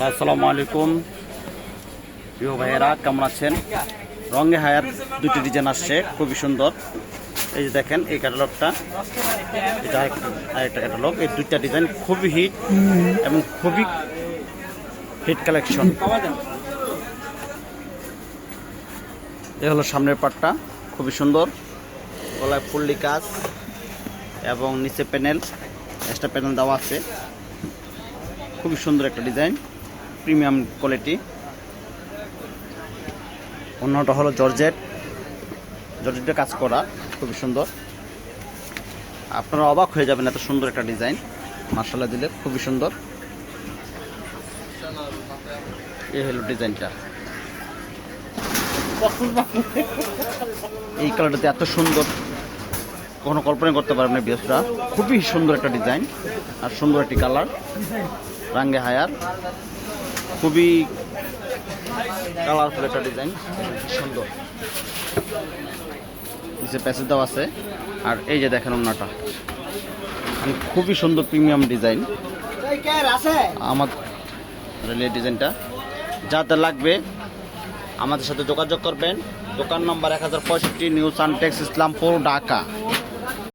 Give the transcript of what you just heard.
আসসালামু আলাইকুম প্রিয় ভাইয়েরা, কেমন আছেন? রঙে হায়ার দুটি ডিজাইন আসছে, খুবই সুন্দর। এই যে দেখেন এই ক্যাটালগটা, এটা আরেকটা ক্যাটালগ। এই দুইটা ডিজাইন খুবই হিট এবং খুবই হিট কালেকশন। এই হলো সামনের পার্টটা, খুবই সুন্দর। গলায় ফুললি কাজ এবং নিচে প্যানেল, এক্সট্রা প্যানেল দেওয়া আছে। খুবই সুন্দর একটা ডিজাইন, প্রিমিয়াম কোয়ালিটি। অন্যটা হলো জর্জেটের কাজ করা, খুবই সুন্দর। আপনারা অবাক হয়ে যাবেন, এত সুন্দর একটা ডিজাইন মাশাআল্লাহ দিলে, খুবই সুন্দর। এই হলো ডিজাইনটা, এই কালারটাতে এত সুন্দর কখনো কল্পনা করতে পারবেন না বিয়সরা। খুবই সুন্দর একটা ডিজাইন আর সুন্দর একটি কালার, রাঙ্গে হায়ার, খুবই কালারফুল একটা ডিজাইন, সুন্দর। নিচে প্যাসেজ দেওয়া আছে। আর এই যে দেখেন ওন্নাটা, খুবই সুন্দর প্রিমিয়াম ডিজাইন। আমার ডিজাইনটা যাতে লাগবে আমাদের সাথে যোগাযোগ করবেন। দোকান নম্বর 1065, নিউ সানটেক্স, ইসলামপুর, ঢাকা।